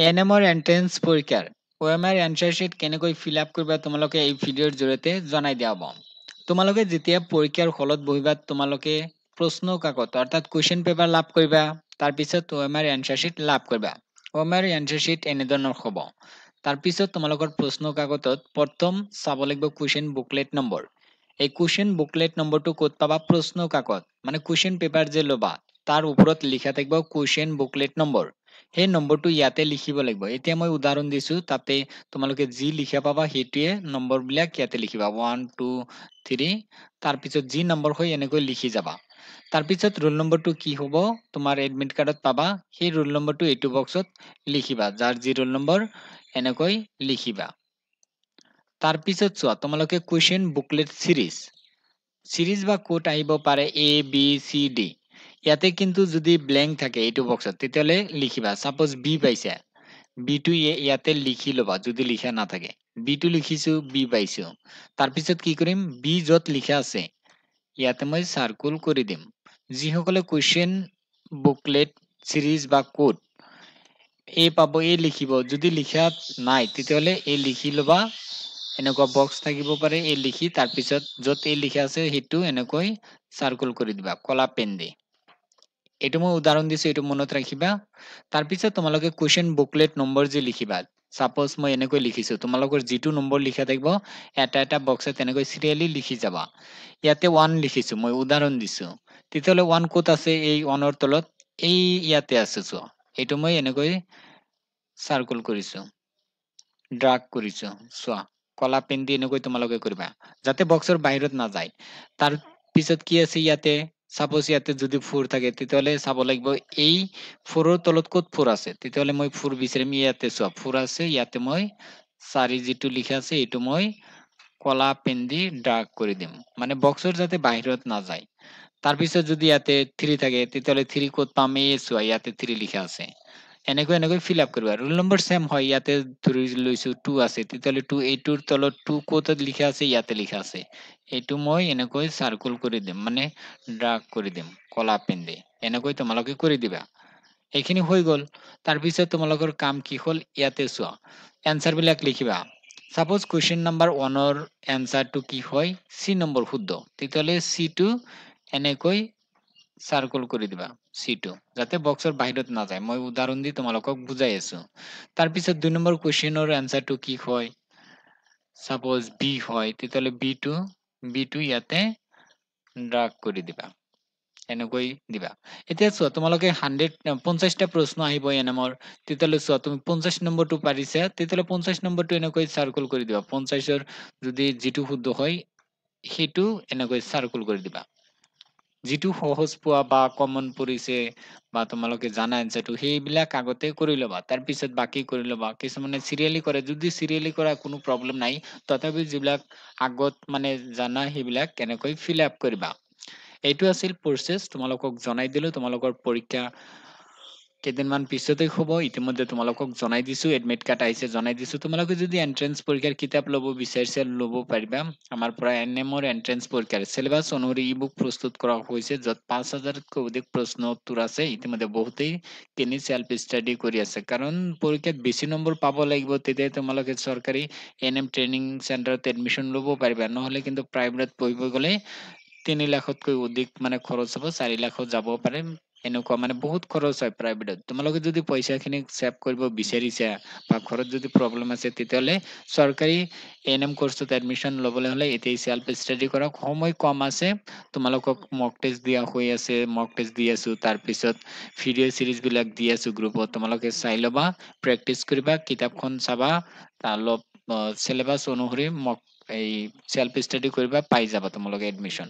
এএনএমৰ entrance পৰীক্ষাৰ OMR answer sheet কেনেকৈ fill up কৰিবা তোমালোকে এই ভিডিঅ'ৰ জৰিয়তে জনাই দিয়া হ'ব। তোমালোকে যেতিয়া পৰীক্ষাৰ হলত বহিবা তোমালোকে প্ৰশ্ন কাকত অৰ্থাৎ কুৱেশ্যন পেপাৰ লাভ কৰিবা। তাৰ পিছত OMR এনসাৰ শিট লাভ কৰিবা। OMR এনসাৰ শিট এনেধৰণৰ হ'ব। তাৰ পিছত তোমালোকৰ প্ৰশ্ন কাকতত প্ৰথম চাব লাগিব কুৱেশ্যন বুকলেট নম্বৰ। এই কুৱেশ্যন বুকলেট নম্বৰটো ক'ত পাবা? প্ৰশ্ন কাকত মানে কুৱেশ্যন পেপাৰ যে ল'বা তাৰ ওপৰত লিখা থাকিব কুৱেশ্যন বুকলেট নম্বৰ। সেই নম্বৰটো ইয়াতে লিখিব লাগিব। এতিয়া মই উদাহৰণ দিছো তাতে তোমালোকে যি লিখা পাবা সেইটোৱে নম্বৰবিলাক ইয়াতে লিখিবা 1 2 3 তাৰ পিছত যি নম্বৰ হয় এনেকৈ লিখি যাবা। তাৰ পিছত ৰোল নম্বৰটো কি হ'ব তোমাৰ এডমিট কাৰ্ডত পাবা। সেই ৰোল নম্বৰটো এইটো বক্সত লিখিবা। যাৰ যি ৰোল নম্বৰ এনেকৈ লিখিবা। তাৰ পিছত চোৱা তোমালোকে কুৱেশ্যন বুকলেট সিৰিজ বা কোড আহিব পাৰে ABCD। ইয়াতে কিন্তু যদি ব্লেংক থাকে এইটো বক্সত তেতিয়াহ'লে লিখিবা। সাপোজ বি পাইছা বিটো ইয়াতে লিখি ল'বা যদি লিখা নাথাকে। বিটো লিখিছো বি পাইছো। তাৰ পিছত কি কৰিম বি য'ত লিখা আছে ইয়াতে মই সাৰ্কুল কৰি দিম। যিসকলে কুৱেশ্যন বুকলেট সিৰিজ বা কোড এই পাব এই লিখিব। যদি লিখা নাই তেতিয়াহ'লে এই লিখি ল'বা। এনেকুৱা বক্স থাকিব পাৰে এই লিখি তাৰ পিছত য'ত এই লিখা আছে সেইটো এনেকৈ সাৰ্কুল কৰি দিবা কলা পেন দি। এইটো মই উদাহৰণ দিছো এইটো মনত ৰাখিবা। তাৰ পিছত তোমালোকে কুৱেশ্যন বুকলেট নম্বৰ যে লিখিবা। সাপোজ মই এনেকৈ লিখিছো তোমালোকৰ যিটো নম্বৰ লিখা থাকিব এটা এটা বক্সত তেনেকৈ সিৰিয়ালি লিখি যাবা। ইয়াতে 1 লিখিছো মই উদাহৰণ দিছো। তেতিয়াহ'লে 1 ক'ত আছে? এই 1ৰ তলত এই ইয়াতে আছে চোৱা। এইটো মই এনেকৈ সাৰ্কুল কৰিছো ড্ৰাগ কৰিছো চোৱা। কলা পেন দি এনেকৈ তোমালোকে কৰিবা যাতে বক্সৰ বাহিৰত নাযায়। তাৰ পিছত কি আছে ইয়াতে সাপোজ ইয়াতে যদি 4 থাকে তেতিয়াহ'লে চাব লাগিব এই 4ৰ তলত ক'ত 4 আছে। তেতিয়াহ'লে মই 4 বিচাৰিম। ইয়াতে চোৱা 4 আছে। ইয়াতে মই 4 যিটো লিখা আছে এইটো মই কলা পেন দি ড্ৰাগ কৰি দিম মানে বক্সৰ যাতে বাহিৰত নাযায়। তাৰ পিছত যদি ইয়াতে 3 থাকে তেতিয়াহ'লে 3 ক'ত পাম? এই চোৱা ইয়াতে 3 লিখা আছে। এনেকৈ ফিল আপ কৰিবা। ৰোল নম্বৰ সেম হয়। ইয়াতে ধৰি লৈছো 2 আছে তেতিয়াহ'লে 2 এইটোৰ তলত 2 ক'ত লিখা আছে? ইয়াতে লিখা আছে। এইটো মই এনেকৈ সাৰ্কুল কৰি দিম মানে ড্ৰাগ কৰি দিম কলা পেন দি। এনেকৈ তোমালোকে কৰি দিবা। এইখিনি হৈ গ'ল। তাৰ পিছত তোমালোকৰ কাম কি হ'ল ইয়াতে চোৱা এনসাৰ বিলাক লিখিবা। সাপোজ কুৱেশ্যন নাম্বাৰ 1ৰ এনসাৰটো কি হয়? সি নম্বৰ শুদ্ধ। তেতিয়াহ'লে সিটো এনেকৈ সাৰ্কুল কৰি দিবা সিটো যাতে বক্সৰ বাহিৰত নাযায়। মই উদাহৰণ দি তোমালোকক বুজাই আছো। তাৰ পিছত 2 নম্বৰ কুৱেশ্যনৰ এনসাৰটো কি হয়? সাপোজ বি হয় তেতিয়াহ'লে বিটো ইয়াতে ড্ৰাগ কৰি দিবা। এনেকৈ দিবা। এতিয়া চোৱা তোমালোকে 50টা প্ৰশ্ন আহিব এনএমৰ। তেতিয়াহ'লে চোৱা তুমি 50 নম্বৰটো পাৰিছা তেতিয়াহ'লে 50 নম্বৰটো এনেকৈ সাৰ্কুল কৰি দিবা। 50ৰ যদি যিটো শুদ্ধ হয় সেইটো এনেকৈ সাৰ্কুল কৰি দিবা। যিটো সহজ পোৱা বা কমন পৰিছে বা তোমালোকে জানা এনসাৰটো সেইবিলাক আগতে কৰি ল'বা। তাৰ পিছত বাকি কৰি ল'বা। কিছুমানে সিৰিয়ালি কৰে। যদি সিৰিয়ালি কৰা কোনো প্ৰব্লেম নাই। তথাপি যিবিলাক আগত মানে জানা সেইবিলাক কেনেকৈ ফিল আপ কৰিবা। এইটো আছিল প্ৰচেছ। তোমালোকক জনাই দিলো। তোমালোকৰ পৰীক্ষা কেইদিনমান পিছতে হ'ব। ইতিমধ্যে তোমালোকক জনাই দিছো। এডমিট কাৰ্ড আহিছে জনাই দিছো। তোমালোকে যদি এন্ট্ৰেন্স পৰীক্ষাৰ কিতাপ ল'ব বিচাৰিছে ল'ব পাৰিবা। আমাৰ পৰা এনএমৰ এন্ট্ৰেন্স পৰীক্ষাৰ চিলেবাছ অনুসৰি ই বুক প্ৰস্তুত কৰা হৈছে য'ত 5000তকৈ অধিক প্ৰশ্ন উত্তৰ আছে। ইতিমধ্যে বহুতেই কিনি সেল্ফ ষ্টাডি কৰি আছে। কাৰণ পৰীক্ষাত বেছি নম্বৰ পাব লাগিব তেতিয়া তোমালোকে চৰকাৰী এনএম ট্ৰেইনিং চেণ্টাৰত এডমিশ্যন ল'ব পাৰিবা। নহ'লে কিন্তু প্ৰাইভেটত পঢ়িব গ'লে 3 লাখতকৈ অধিক মানে খৰচ হ'ব। 4 লাখত যাব পাৰে। এনেকুৱা মানে বহুত খৰচ হয় প্ৰাইভেটত। তোমালোকে যদি পইচাখিনি সেভ কৰিব বিচাৰিছা বা ঘৰত যদি প্ৰব্লেম আছে তেতিয়াহ'লে চৰকাৰী এএনএম কোৰ্সত এডমিশ্যন ল'বলৈ হ'লে এতিয়াই সেল্ফ ষ্টাডি কৰক। সময় কম আছে। তোমালোকক মক টেষ্ট দিয়া হৈ আছে। মক টেষ্ট দি আছো। তাৰ পিছত ভিডিঅ' সিৰিজ বিলাক দি আছো গ্ৰুপত। তোমালোকে চাই ল'বা প্ৰেক্টিচ কৰিবা কিতাপখন চাবা অলপ চিলেবাছ অনুসৰি মক এই সেল্ফ ষ্টাডি কৰিবা পাই যাবা তোমালোকে এডমিশ্যন।